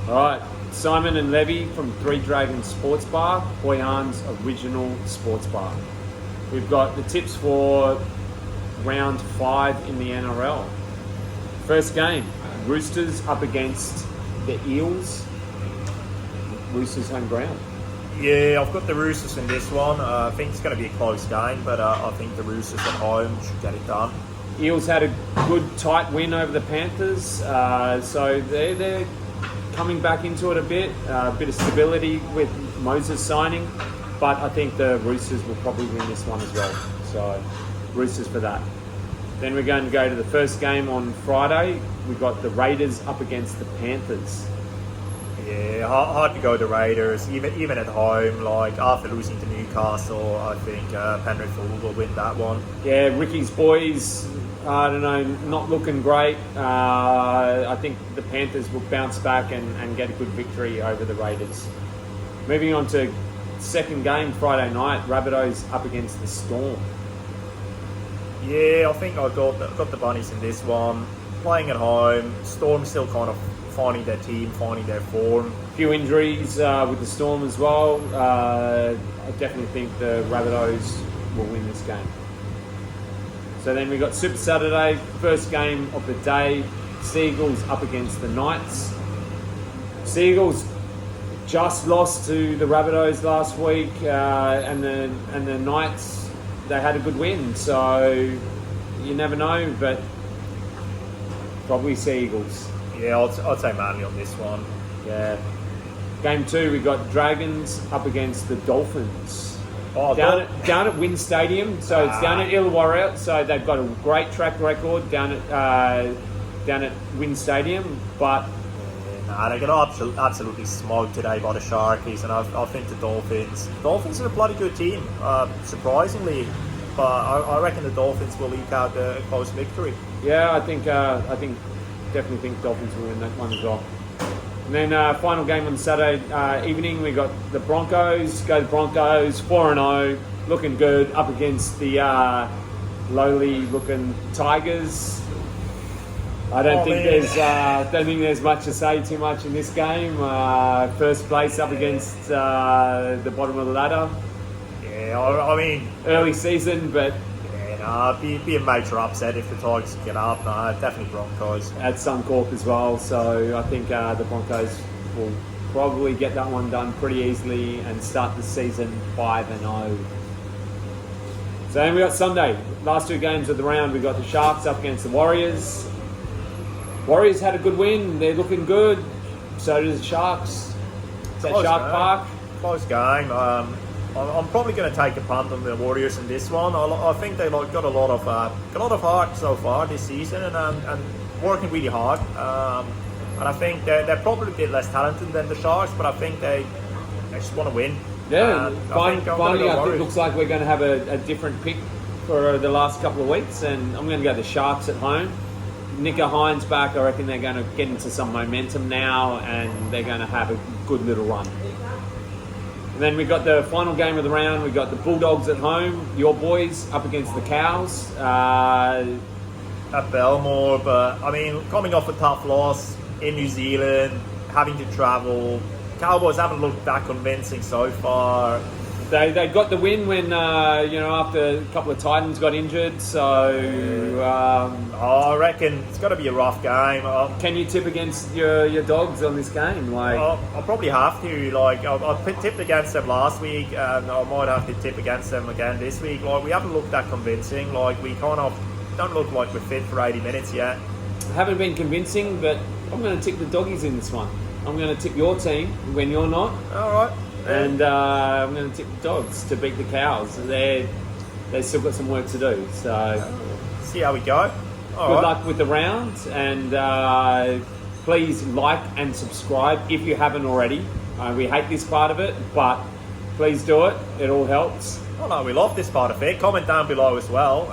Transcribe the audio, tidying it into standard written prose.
All right, Simon and Levi from Three Dragons Sports Bar, Hoyan's original sports bar. We've got the tips for round 5 in the NRL. First game, Roosters up against the Eels. Roosters home ground. Yeah, I've got the Roosters in this one. I think it's going to be a close game, but I think the Roosters at home should get it done. Eels had a good tight win over the Panthers, so they're coming back into it a bit of stability with Moses signing, but I think the Roosters will probably win this one as well. So Roosters for that. Then we're going to go to the first game on Friday. We've got the Raiders up against the Panthers. Yeah, hard to go to Raiders, even at home. Like after losing to Newcastle, I think Penrith will win that one. Yeah, Ricky's boys, I don't know, not looking great. I think the Panthers will bounce back and get a good victory over the Raiders. Moving on to second game, Friday night, Rabbitohs up against the Storm. Yeah, I think I've got the Bunnies in this one. Playing at home, Storm still kind of finding their team, finding their form. A few injuries with the Storm as well. I definitely think the Rabbitohs will win this game. So then we got Super Saturday, first game of the day. Seagulls up against the Knights. Seagulls just lost to the Rabbitohs last week, and the Knights, they had a good win. So you never know, but probably Seagulls. Yeah, I'd say Manly on this one. Yeah. Game 2, we got Dragons up against the Dolphins. Oh, down at Wynn Stadium, so it's down at Illawarra. So they've got a great track record down at Wynn Stadium, but they got absolutely smoked today by the Sharkies, and I think the Dolphins are a bloody good team, surprisingly. But I reckon the Dolphins will eke out a close victory. Yeah, I definitely think Dolphins will win that one as well. And then final game on Saturday evening, we got the Broncos. Go the Broncos, 4-0, looking good, up against the lowly-looking Tigers. I don't think there's much to say too much in this game. First place up against the bottom of the ladder. Yeah, I mean early season, but be a major upset if the Tigers get up. Definitely Broncos. At Suncorp as well, so I think the Broncos will probably get that one done pretty easily and start the season 5-0. So then we got Sunday, last 2 games of the round. We got the Sharks up against the Warriors. Warriors had a good win, they're looking good. So does the Sharks. It's at Shark Park. Close game. I'm probably going to take a punt on the Warriors in this one. I think they got a lot of heart so far this season and working really hard. And I think they're probably a bit less talented than the Sharks, but I think they just want to win. Yeah, finally, I think it looks like we're going to have a different pick for the last couple of weeks, and I'm going to go the Sharks at home. Nicker Hines back, I reckon they're going to get into some momentum now, and they're going to have a good little run. And then we got the final game of the round. We got the Bulldogs at home, your boys up against the Cows. At Belmore, but I mean, coming off a tough loss in New Zealand, having to travel, Cowboys haven't looked that convincing so far. They got the win when after a couple of Titans got injured. So I reckon it's got to be a rough game. Can you tip against your Dogs on this game? I'll probably have to. I tipped against them last week, and I might have to tip against them again this week. We haven't looked that convincing. We kind of don't look like we're fit for 80 minutes yet. Haven't been convincing, but I'm going to tip the Doggies in this one. I'm going to tip your team when you're not. All right. And I'm going to tip the Dogs to beat the Cows. They've still got some work to do. So see how we go. Good luck with the round, and please like and subscribe if you haven't already. We hate this part of it, but please do it. It all helps. Oh no, we love this part of it. Comment down below as well.